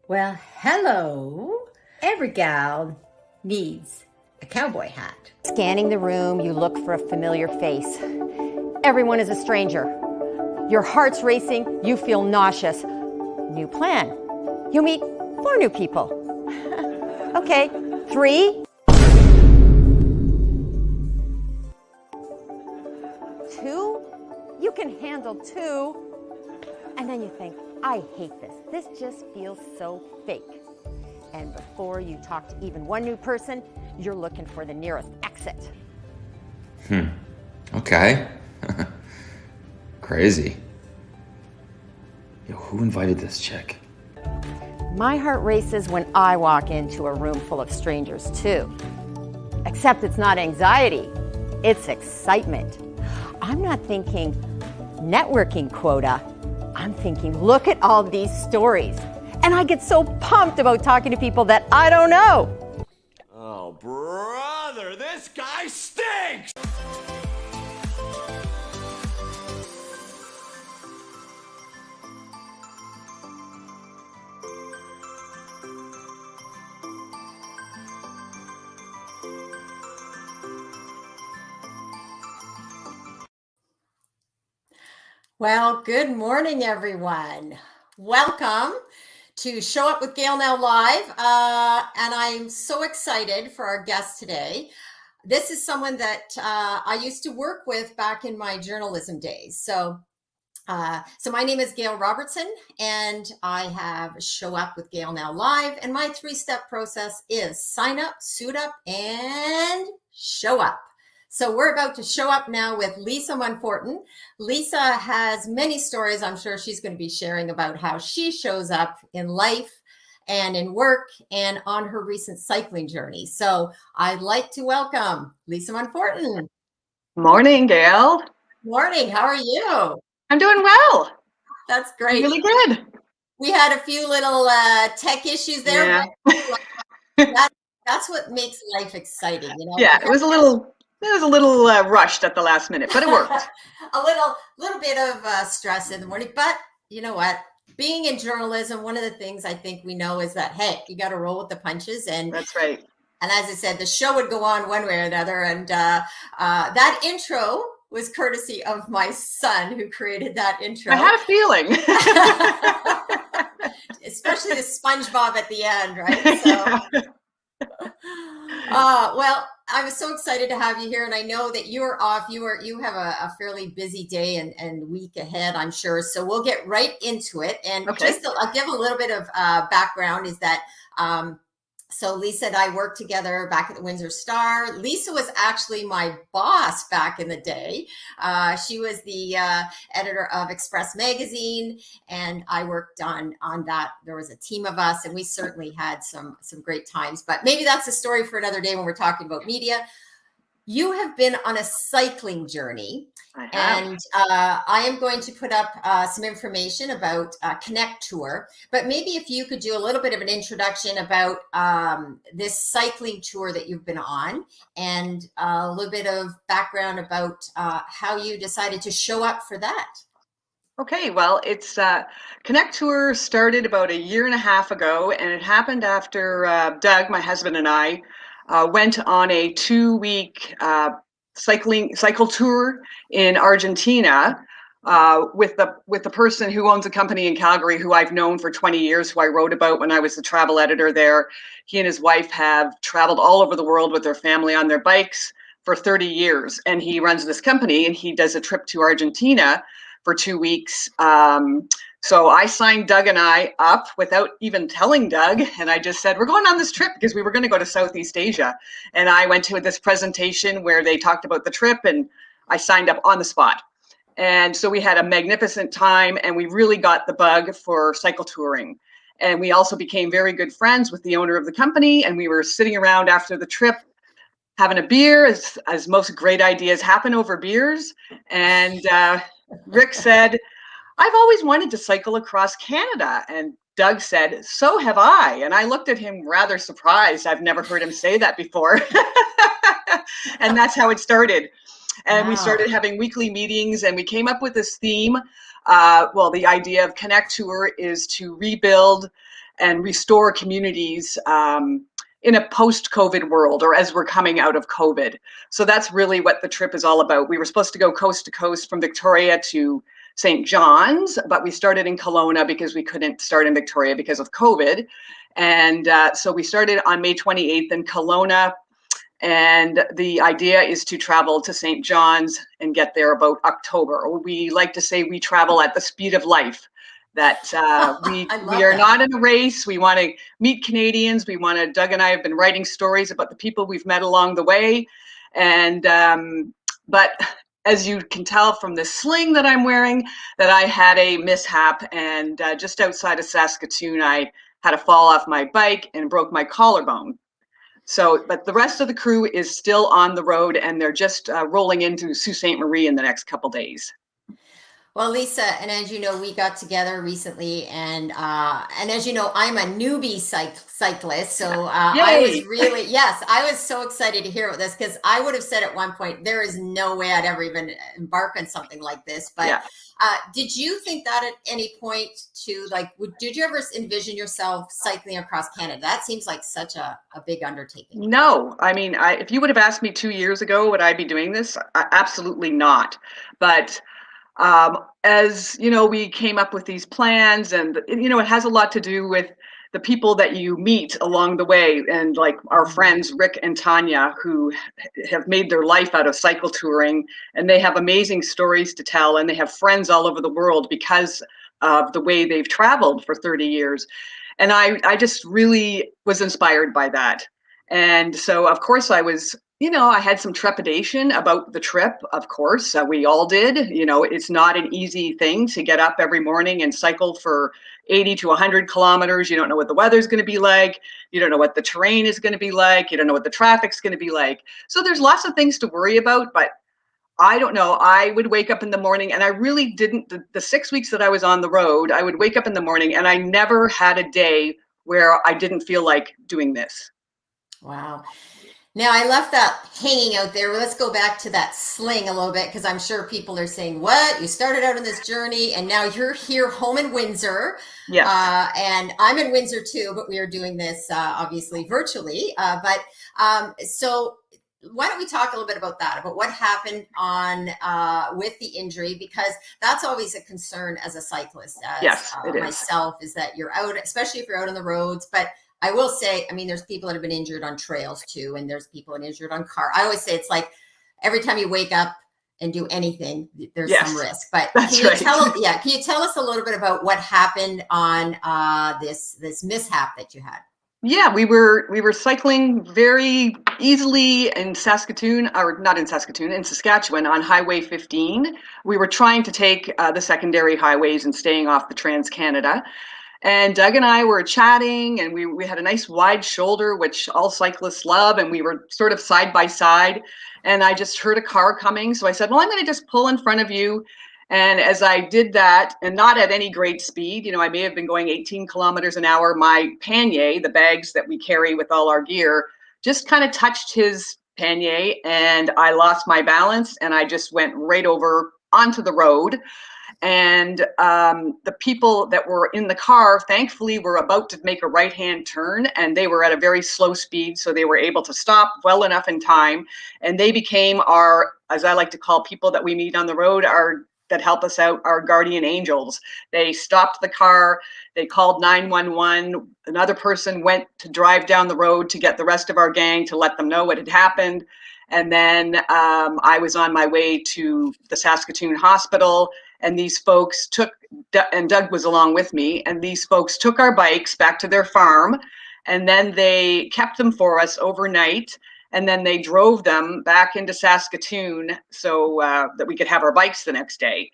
Well, hello. Every gal needs a cowboy hat. Scanning the room, you look for a familiar face. Everyone is a stranger. Your heart's racing, you feel nauseous. New plan. You meet 4 new people. Okay, 3. 2? You can handle 2. And then you think, I hate this. This just feels so fake. And before you talk to even 1 new person, you're looking for the nearest exit. Okay. Crazy. Yo, who invited this chick? My heart races when I walk into a room full of strangers too. Except it's not anxiety, it's excitement. I'm not thinking networking quota. I'm thinking, look at all these stories. And I get so pumped about talking to people that I don't know. Oh, brother, this guy stinks! Well, good morning, everyone. Welcome to Show Up with GailNow Live. And I'm so excited for our guest today. This is someone that I used to work with back in my journalism days. So my name is Gail Robertson, and I have Show Up with GailNow Live. And my 3-step process is sign up, suit up, and show up. So we're about to show up now with Lisa Monforton. Lisa has many stories I'm sure she's going to be sharing about how she shows up in life and in work and on her recent cycling journey. So I'd like to welcome Lisa Monforton. Morning, Gail. Morning. How are you? I'm doing well. That's great. Really good. We had a few little tech issues there. Yeah. That's what makes life exciting, you know? Yeah, it was a little rushed at the last minute, but it worked. a little bit of stress in the morning, but you know what? Being in journalism, one of the things I think we know is that, hey, you got to roll with the punches. And that's right. And as I said, the show would go on one way or another. And that intro was courtesy of my son who created that intro. I had a feeling. Especially the SpongeBob at the end, right? So, well, I was so excited to have you here, and I know that you're off. You have a fairly busy day and week ahead, I'm sure. So we'll get right into it. And okay. I'll give a little bit of background. Is that so Lisa and I worked together back at the Windsor Star. Lisa was actually my boss back in the day. She was the editor of Express Magazine, and I worked on that. There was a team of us, and we certainly had some great times. But maybe that's a story for another day when we're talking about media. You have been on a cycling journey, and I am going to put up some information about Connect Tour. But maybe if you could do a little bit of an introduction about this cycling tour that you've been on, and a little bit of background about how you decided to show up for that. Okay, well, it's Connect Tour started about 1.5 years ago, and it happened after Doug, my husband, and I went on a 2-week cycle tour in Argentina with the person who owns a company in Calgary who I've known for 20 years, who I wrote about when I was the travel editor there. He and his wife have traveled all over the world with their family on their bikes for 30 years. And he runs this company, and he does a trip to Argentina for 2 weeks. So I signed Doug and I up without even telling Doug. And I just said, we're going on this trip because we were going to go to Southeast Asia. And I went to this presentation where they talked about the trip, and I signed up on the spot. And so we had a magnificent time, and we really got the bug for cycle touring. And we also became very good friends with the owner of the company. And we were sitting around after the trip having a beer, as most great ideas happen over beers. And Rick said, I've always wanted to cycle across Canada. And Doug said, so have I. And I looked at him rather surprised. I've never heard him say that before. And that's how it started. And we started having weekly meetings, and we came up with this theme. The idea of Connect Tour is to rebuild and restore communities in a post-COVID world, or as we're coming out of COVID. So that's really what the trip is all about. We were supposed to go coast to coast from Victoria to St. John's, but we started in Kelowna because we couldn't start in Victoria because of COVID. And so we started on May 28th in Kelowna. And the idea is to travel to St. John's and get there about October. We like to say we travel at the speed of life. That we are not in a race. We want to meet Canadians. Doug and I have been writing stories about the people we've met along the way. And, but as you can tell from the sling that I'm wearing, that I had a mishap, and just outside of Saskatoon, I had to fall off my bike and broke my collarbone. So, but the rest of the crew is still on the road, and they're just rolling into Sault Ste. Marie in the next couple days. Well, Lisa, and as you know, we got together recently, and as you know, I'm a newbie cyclist, so I was really, yes, I was so excited to hear about this, because I would have said at one point, there is no way I'd ever even embark on something like this. But did you think that at any point to did you ever envision yourself cycling across Canada? That seems like such a big undertaking. No, I mean, if you would have asked me 2 years ago, would I be doing this? Absolutely not. But as you know, we came up with these plans, and you know, it has a lot to do with the people that you meet along the way, and like our friends Rick and Tanya, who have made their life out of cycle touring, and they have amazing stories to tell, and they have friends all over the world because of the way they've traveled for 30 years. And I just really was inspired by that. And so, of course, I was, you know, I had some trepidation about the trip. Of course, we all did. You know, it's not an easy thing to get up every morning and cycle for 80 to 100 kilometers. You don't know what the weather's going to be like. You don't know what the terrain is going to be like. You don't know what the traffic's going to be like. So there's lots of things to worry about, but I don't know. I would wake up in the morning, and I really didn't, the 6 weeks that I was on the road, I would wake up in the morning and I never had a day where I didn't feel like doing this. Wow. Now, I left that hanging out there. Let's go back to that sling a little bit, because I'm sure people are saying, what? You started out on this journey, and now you're here home in Windsor. Yes. And I'm in Windsor too, but we are doing this obviously virtually. So why don't we talk a little bit about that, about what happened on with the injury, because that's always a concern as a cyclist, as yes, it is. myself, is that you're out, especially if you're out on the roads. But I will say, I mean, there's people that have been injured on trails too, and there's people injured on car. I always say it's like every time you wake up and do anything, there's some risk. But can you tell us a little bit about what happened on this mishap that you had? Yeah, we were cycling very easily in Saskatoon, or not in Saskatoon, in Saskatchewan on Highway 15. We were trying to take the secondary highways and staying off the Trans-Canada. And Doug and I were chatting, and we had a nice wide shoulder, which all cyclists love, and we were sort of side by side. And I just heard a car coming, so I said, well, I'm going to just pull in front of you. And as I did that, and not at any great speed, you know, I may have been going 18 kilometers an hour, my pannier, the bags that we carry with all our gear, just kind of touched his pannier, and I lost my balance, and I just went right over onto the road. And the people that were in the car, thankfully, were about to make a right-hand turn, and they were at a very slow speed, so they were able to stop well enough in time. And they became our, as I like to call people that we meet on the road, that help us out, our guardian angels. They stopped the car, they called 911. Another person went to drive down the road to get the rest of our gang to let them know what had happened. And then I was on my way to the Saskatoon hospital, and these folks took, and Doug was along with me, and these folks took our bikes back to their farm, and then they kept them for us overnight, and then they drove them back into Saskatoon so that we could have our bikes the next day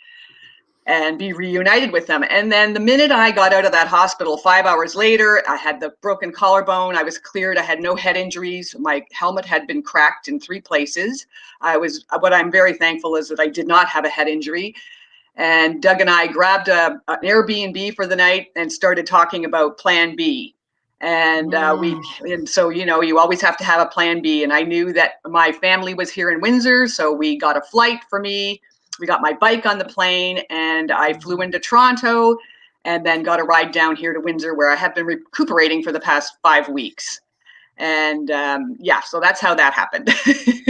and be reunited with them. And then the minute I got out of that hospital, 5 hours later, I had the broken collarbone. I was cleared. I had no head injuries. My helmet had been cracked in 3 places. What I'm very thankful is that I did not have a head injury. And Doug and I grabbed an Airbnb for the night and started talking about Plan B. And and so, you know, you always have to have a Plan B. And I knew that my family was here in Windsor, so we got a flight for me. We got my bike on the plane, and I flew into Toronto. and then got a ride down here to Windsor, where I have been recuperating for the past 5 weeks. And so that's how that happened.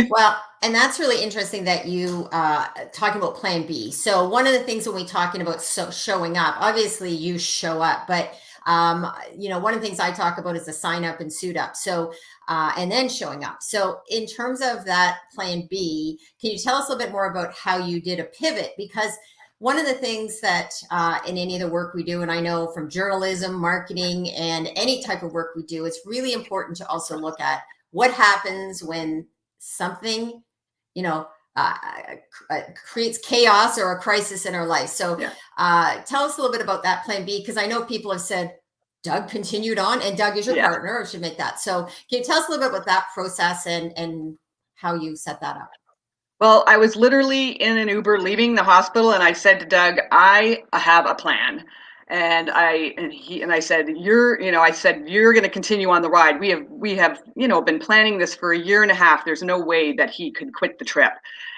Well, and that's really interesting that you talking about Plan B. So one of the things when we talking about showing up, obviously you show up, but one of the things I talk about is the sign up and suit up. So and then showing up. So in terms of that Plan B, can you tell us a little bit more about how you did a pivot? Because one of the things that in any of the work we do, and I know from journalism, marketing, and any type of work we do, it's really important to also look at what happens when something, creates chaos or a crisis in our life. So tell us a little bit about that Plan B, because I know people have said, Doug continued on, and Doug is your partner, I should make that. So can you tell us a little bit about that process and how you set that up? Well, I was literally in an Uber leaving the hospital, and I said to Doug, I have a plan. And I said, you're going to continue on the ride. We have been planning this for a year and a half. There's no way that he could quit the trip.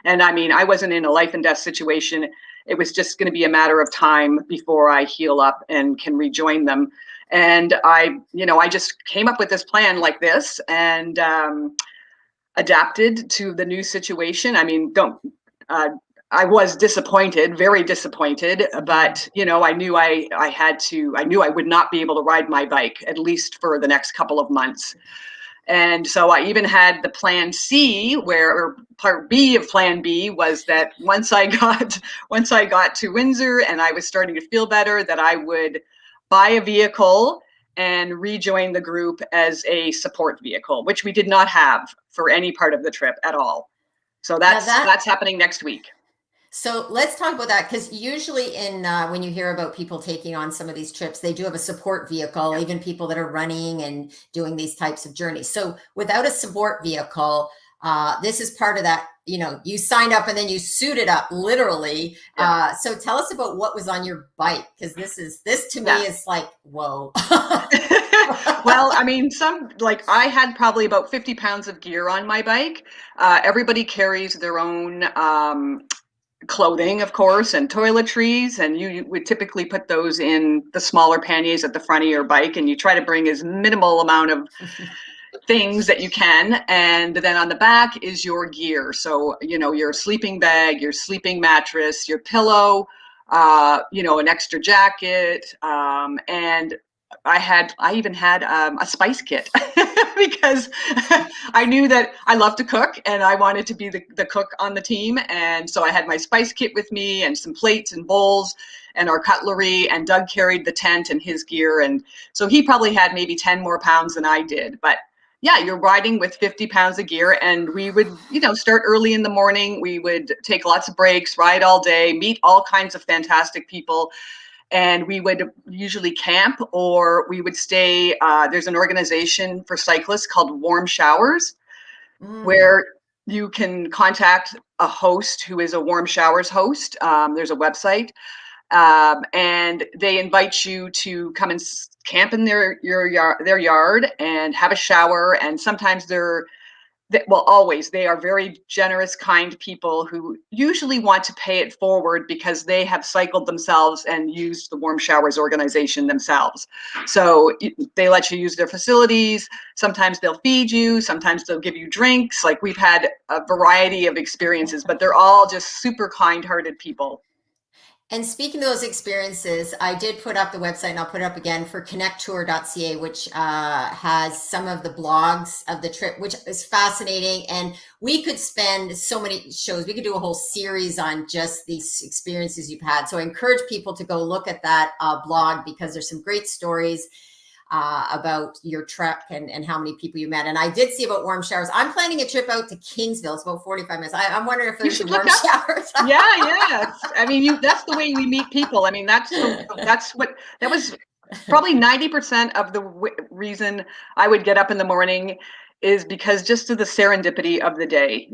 And I mean, I wasn't in a life and death situation. It was just going to be a matter of time before I heal up and can rejoin them. And I just came up with this plan like this, and adapted to the new situation. I mean, I was disappointed, very disappointed, but I knew I knew I would not be able to ride my bike, at least for the next couple of months. And so I even had the Plan C, or part B of Plan B was that once I got to Windsor and I was starting to feel better, that I would buy a vehicle and rejoin the group as a support vehicle, which we did not have for any part of the trip at all. So that's happening next week. So let's talk about that, because usually when you hear about people taking on some of these trips, they do have a support vehicle, even people that are running and doing these types of journeys. So without a support vehicle, this is part of that, you signed up and then you suited up literally. Yeah. So tell us about what was on your bike, because this to me is like, whoa. Well, I mean, I had probably about 50 pounds of gear on my bike. Everybody carries their own clothing, of course, and toiletries, and you would typically put those in the smaller panniers at the front of your bike, and you try to bring as minimal amount of things that you can. And then on the back is your gear. So, your sleeping bag, your sleeping mattress, your pillow, an extra jacket, and I even had a spice kit because I knew that I love to cook and I wanted to be the cook on the team. And so I had my spice kit with me and some plates and bowls and our cutlery, and Doug carried the tent and his gear. And so he probably had maybe 10 more pounds than I did. But yeah, you're riding with 50 pounds of gear, and we would, start early in the morning. We would take lots of breaks, ride all day, meet all kinds of fantastic people. And we would usually camp, or we would stay. There's an organization for cyclists called Warm Showers, where you can contact a host who is a Warm Showers host. There's a website, and they invite you to come and camp in their yard and have a shower. And sometimes they are very generous, kind people who usually want to pay it forward because they have cycled themselves and used the Warm Showers organization themselves. So they let you use their facilities. Sometimes they'll feed you. Sometimes they'll give you drinks. Like, we've had a variety of experiences, but they're all just super kind-hearted people. And speaking of those experiences, I did put up the website, and I'll put it up again, for connecttour.ca, which has some of the blogs of the trip, which is fascinating. And we could spend so many shows. We could do a whole series on just these experiences you've had. So I encourage people to go look at that blog, because there's some great stories about your trek and how many people you met. And I did see about Warm Showers. I'm planning a trip out to Kingsville. It's about 45 minutes. I'm wondering if there's some warm showers. Yeah. I mean, that's the way we meet people. I mean, that was probably 90% of the reason I would get up in the morning, is because just of the serendipity of the day.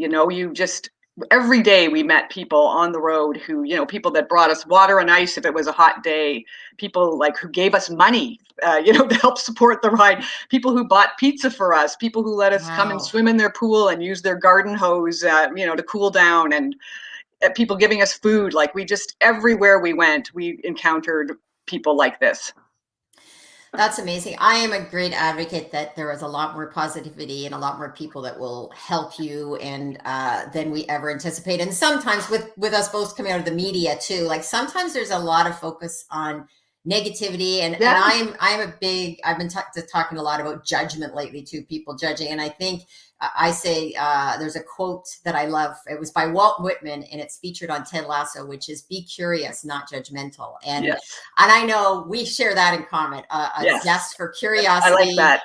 Every day we met people on the road who, people that brought us water and ice if it was a hot day, people who gave us money, to help support the ride, people who bought pizza for us, people who let us come and swim in their pool and use their garden hose, to cool down, and people giving us food. Everywhere we went, we encountered people like this. That's amazing. I am a great advocate that there is a lot more positivity and a lot more people that will help you and than we ever anticipate. And sometimes with us both coming out of the media too, like sometimes there's a lot of focus on negativity and I've been talking a lot about judgment lately too, people judging. And I think I say there's a quote that I love. It was by Walt Whitman and it's featured on Ted Lasso, which is be curious, not judgmental. And Yes. and I know we share that in common, Yes. zest for curiosity. I like that.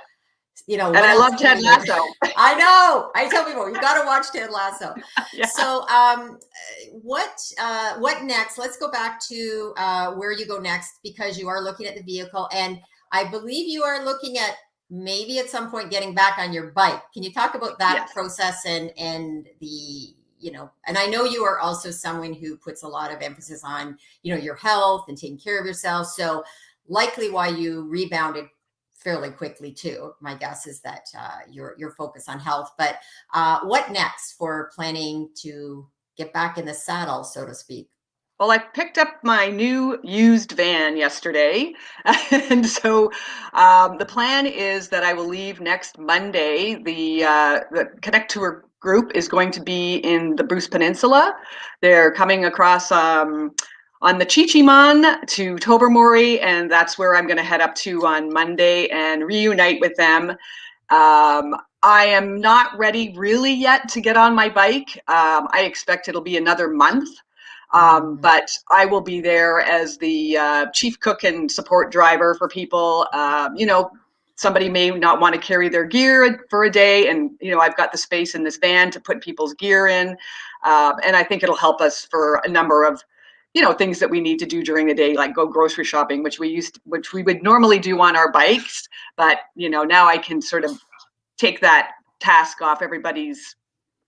You know, and I love Ted Lasso. I know. I tell people you've got to watch Ted Lasso. Yeah. So, what next? Let's go back to where you go next because you are looking at the vehicle, and I believe you are looking at maybe at some point getting back on your bike. Can you talk about that Yes. process and the and I know you are also someone who puts a lot of emphasis on your health and taking care of yourself. So likely why you rebounded fairly quickly too. My guess is that your focus on health. But what next for planning to get back in the saddle, so to speak? Well, I picked up my new used van yesterday. And so the plan is that I will leave next Monday. The Connect Tour group is going to be in the Bruce Peninsula. They're coming across on the Chichiman to Tobermory, and that's where I'm going to head up to on Monday and reunite with them. I am not ready really yet to get on my bike. I expect it'll be another month. But I will be there as the chief cook and support driver for people. Somebody may not want to carry their gear for a day, and I've got the space in this van to put people's gear in, and I think it'll help us for a number of things that we need to do during the day, like go grocery shopping, which we would normally do on our bikes, but now I can sort of take that task off everybody's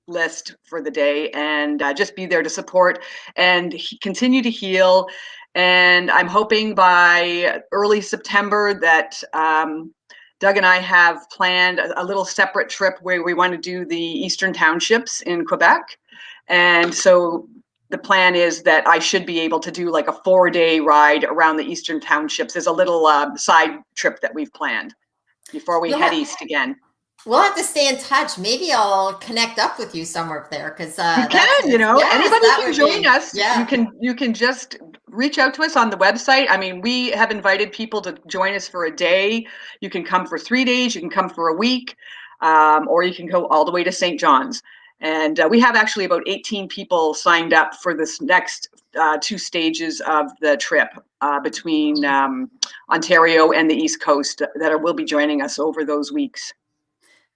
list for the day and just be there to support and continue to heal. And I'm hoping by early September that Doug and I have planned a little separate trip where we want to do the Eastern Townships in Quebec. And so the plan is that I should be able to do like a 4-day ride around the Eastern Townships as a little side trip that we've planned before we head east again. We'll have to stay in touch. Maybe I'll connect up with you somewhere there because you can. Anybody can join us. Yeah. You can just reach out to us on the website. I mean, we have invited people to join us for a day. You can come for 3 days. You can come for a week, or you can go all the way to St. John's. And we have actually about 18 people signed up for this next 2 stages of the trip between Ontario and the East Coast that will be joining us over those weeks.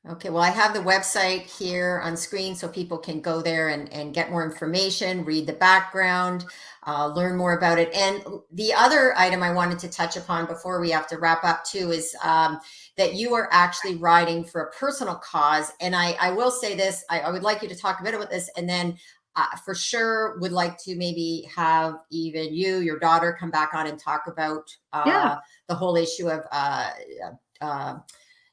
Okay, well, I have the website here on screen so people can go there and get more information, read the background, learn more about it. And the other item I wanted to touch upon before we have to wrap up too is that you are actually riding for a personal cause. And I will say this, I would like you to talk a bit about this, and then for sure would like to maybe have even your daughter come back on and talk about the whole issue of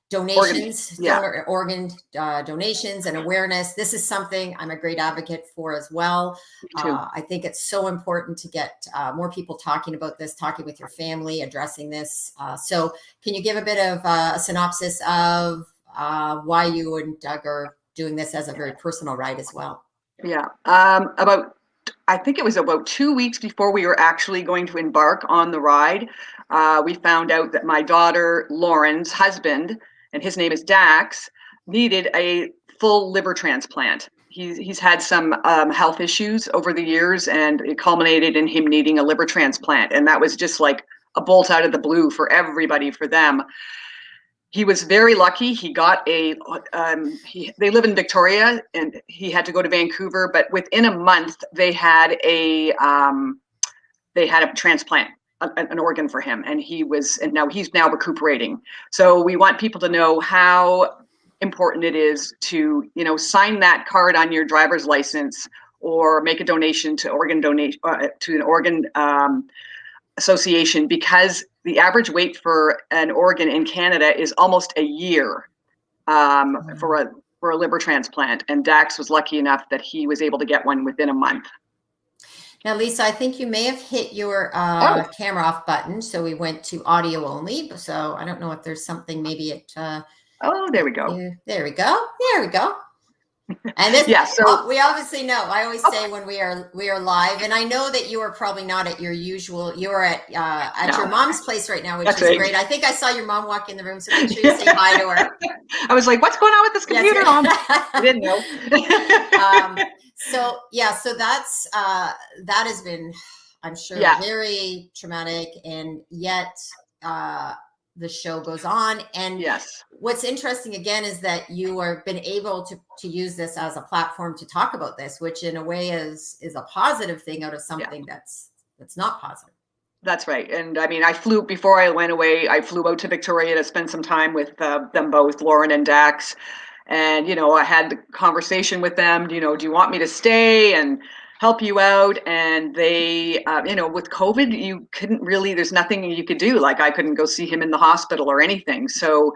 donations, organ donations and awareness. This is something I'm a great advocate for as well. I think it's so important to get more people talking about this, talking with your family, addressing this. So can you give a bit of a synopsis of why you and Doug are doing this as a very personal ride as well? Yeah. I think it was about 2 weeks before we were actually going to embark on the ride. We found out that my daughter, Lauren's husband, and his name is Dax, needed a full liver transplant. He's had some health issues over the years, and it culminated in him needing a liver transplant. And that was just like a bolt out of the blue for everybody, for them. He was very lucky. He got they live in Victoria, and he had to go to Vancouver, but within a month they had a transplant, an organ for him, and he's now recuperating. So we want people to know how important it is to sign that card on your driver's license or make a donation to to an organ association, because the average wait for an organ in Canada is almost a year for a liver transplant, and Dax was lucky enough that he was able to get one within a month. Now, Lisa, I think you may have hit your Oh, camera off button, so we went to audio only. So I don't know if there's something maybe there we go. there we go. There we go. And this, Yeah, so we obviously know. I always oh, say when we are live, and I know that you are probably not at your usual. You are at your no, mom's place right now, which that's is right. great. I think I saw your mom walk in the room, so make sure you say hi to her. I was like, what's going on with this Yes. computer? Mom? I didn't know. So yeah, so that's that has been, I'm sure, Yeah. very traumatic, and yet the show goes on. And Yes. what's interesting again is that you have been able to use this as a platform to talk about this, which in a way is a positive thing out of something that's not positive. That's right. And I mean, before I went away, I flew out to Victoria to spend some time with them both, Lauren and Dax. And, I had the conversation with them, do you want me to stay and help you out? And they, with COVID, you couldn't really, there's nothing you could do. Like I couldn't go see him in the hospital or anything. So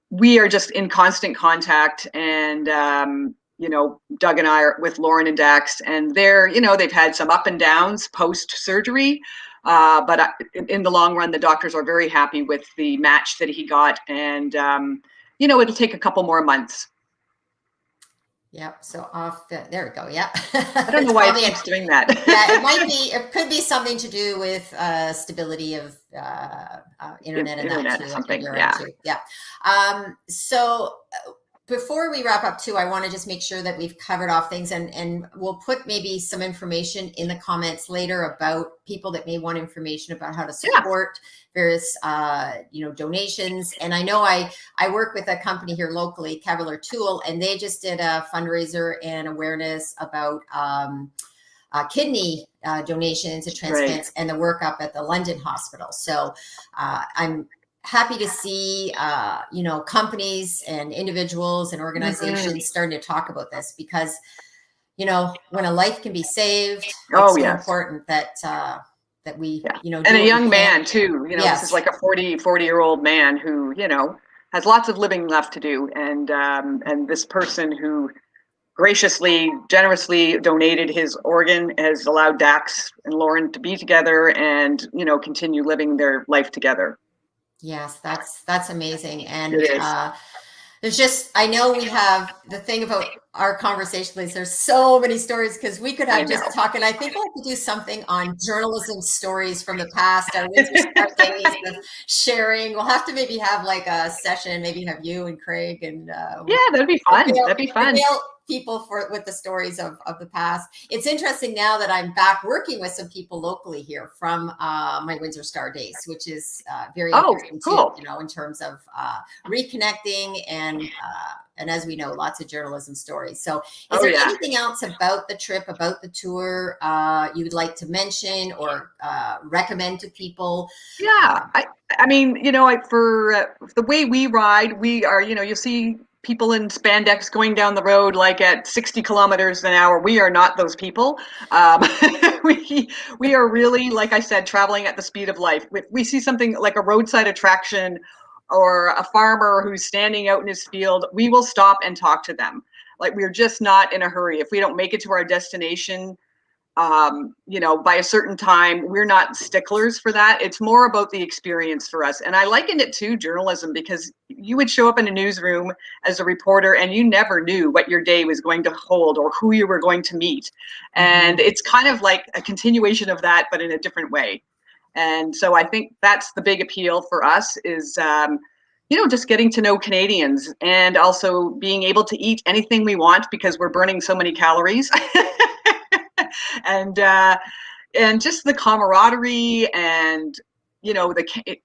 we are just in constant contact. And, Doug and I are with Lauren and Dax, and they've had some up and downs post surgery. But in the long run, the doctors are very happy with the match that he got. And, it'll take a couple more months. Yep. So there we go. Yeah. I don't know why it keeps doing that. Yeah, it could be something to do with stability of internet and internet that too. something. Yeah. So before we wrap up too, I want to just make sure that we've covered off things, and we'll put maybe some information in the comments later about people that may want information about how to support various, donations. And I know I work with a company here locally, Cavalier Tool, and they just did a fundraiser and awareness about kidney donations and transplants and the work up at the London hospital. So I'm happy to see, companies and individuals and organizations starting to talk about this, because, when a life can be saved, it's so important that we, and a young man too, this is like a 40-year-old man who, has lots of living left to do. And this person who graciously, generously donated his organ has allowed Dax and Lauren to be together and, continue living their life together. Yes, that's amazing. And there's just, I know we have the thing about our conversation, Liz, there's so many stories, because we could have just talk, and I think we'll have to do something on journalism stories from the past, our Windsor Star days of sharing. We'll have to maybe have like a session, maybe have you and Craig and that'd be fun. That'd be fun. People with the stories of the past. It's interesting now that I'm back working with some people locally here from my Windsor Star days, which is very interesting cool. too, in terms of reconnecting and as we know, lots of journalism stories. So is there anything else about the trip, about the tour you would like to mention or recommend to people? Yeah, I mean, for the way we ride, we are, you'll see people in spandex going down the road like at 60 kilometers an hour. We are not those people. We are really, like I said, traveling at the speed of life. If we see something like a roadside attraction or a farmer who's standing out in his field, we will stop and talk to them. Like, we're just not in a hurry. If we don't make it to our destination, by a certain time, we're not sticklers for that. It's more about the experience for us. And I likened it to journalism, because you would show up in a newsroom as a reporter and you never knew what your day was going to hold or who you were going to meet. And it's kind of like a continuation of that, but in a different way. And so I think that's the big appeal for us is, just getting to know Canadians, and also being able to eat anything we want because we're burning so many calories. And just the camaraderie, and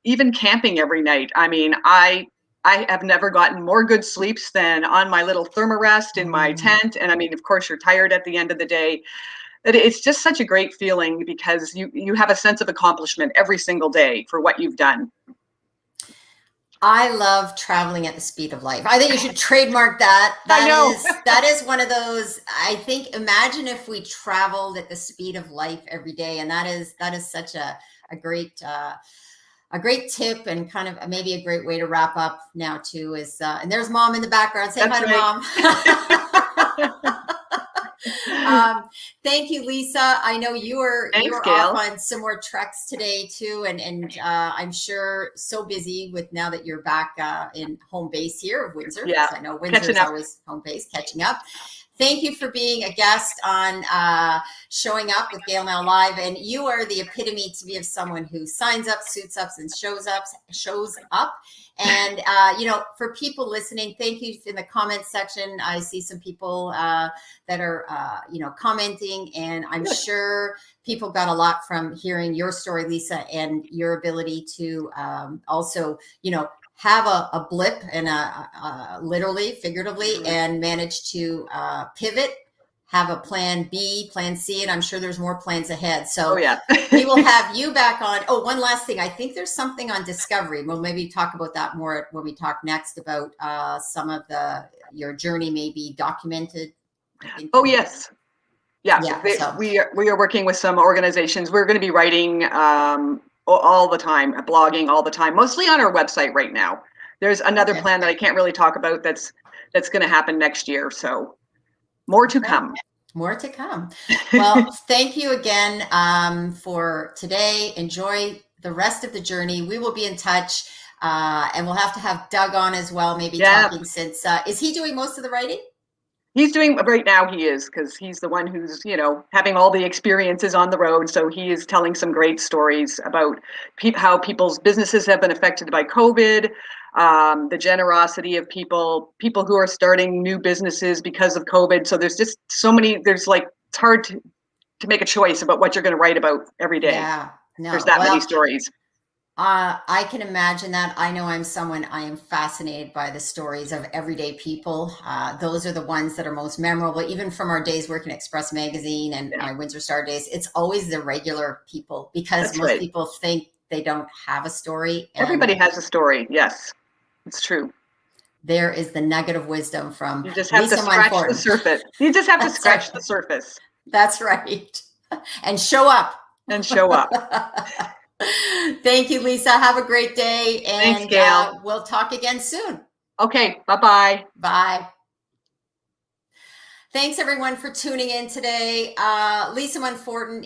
even camping every night. I mean, I have never gotten more good sleeps than on my little thermarest in my tent. And I mean, of course, you're tired at the end of the day. It's just such a great feeling, because you have a sense of accomplishment every single day for what you've done. I love traveling at the speed of life. I think you should trademark that. I know. That is one of those, I think, imagine if we traveled at the speed of life every day. And that is such a great tip, and kind of maybe a great way to wrap up now too is, and there's Mom in the background. Say hi to Mom. Thank you, Lisa. I know you were Thanks, off Gail. on some more treks today too, and I'm sure so busy with now that you're back in home base here of Windsor. Yeah, Because I know Windsor catching is up. always home base, catching up. Thank you for being a guest on showing up with GailNow Live, and you are the epitome to me of someone who signs up, suits up, and shows up. And for people listening, thank you in the comments section. I see some people that are commenting, and I'm sure people got a lot from hearing your story, Lisa, and your ability to also have a blip and literally, figuratively, and manage to pivot, have a plan B, plan C, and I'm sure there's more plans ahead. So we will have you back on. Oh, one last thing. I think there's something on Discovery. We'll maybe talk about that more when we talk next about some of your journey may be documented. Oh, yes. Yeah, so we are working with some organizations. We're going to be writing all the time, blogging all the time, mostly on our website right now. There's another plan that I can't really talk about that's going to happen next year. So more to come. More to come. Well, thank you again for today. Enjoy the rest of the journey. We will be in touch, and we'll have to have Doug on as well, maybe talking since, is he doing most of the writing? He's doing right now. He is, because he's the one who's, having all the experiences on the road. So he is telling some great stories about how people's businesses have been affected by COVID, the generosity of people who are starting new businesses because of COVID. So there's just so many, it's hard to make a choice about what you're going to write about every day. Yeah, no, there's that many stories. I can imagine that. I know I am fascinated by the stories of everyday people. Those are the ones that are most memorable, even from our days working at Express Magazine and my Windsor Star days. It's always the regular people, because most people think they don't have a story. Everybody has a story. Yes, it's true. There is the nugget of wisdom from You just have Lisa to scratch Monforton. the surface. You just have to scratch the surface. That's right. And show up. And show up. Thank you, Lisa. Have a great day. And thanks, Gail. We'll talk again soon. Okay. Bye-bye. Bye. Thanks, everyone, for tuning in today. Lisa Monforton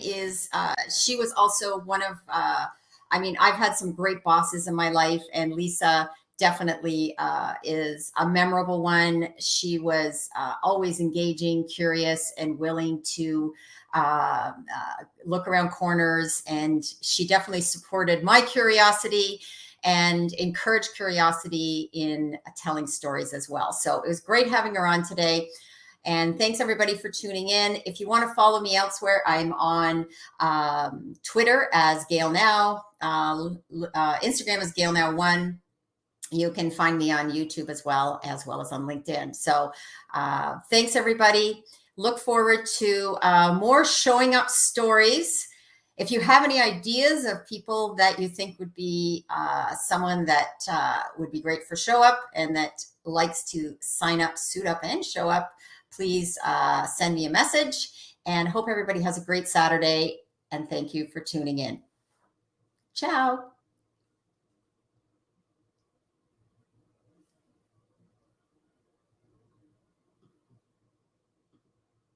she was also one of, I've had some great bosses in my life, and Lisa definitely is a memorable one. She was always engaging, curious, and willing to look around corners. And she definitely supported my curiosity and encouraged curiosity in telling stories as well. So it was great having her on today. And thanks, everybody, for tuning in. If you want to follow me elsewhere, I'm on Twitter as GailNow, Instagram is GailNow1. You can find me on YouTube as well as on LinkedIn. So thanks, everybody. Look forward to more showing up stories. If you have any ideas of people that you think would be someone that would be great for show up and that likes to sign up, suit up, and show up, please send me a message. And hope everybody has a great Saturday. And thank you for tuning in. Ciao.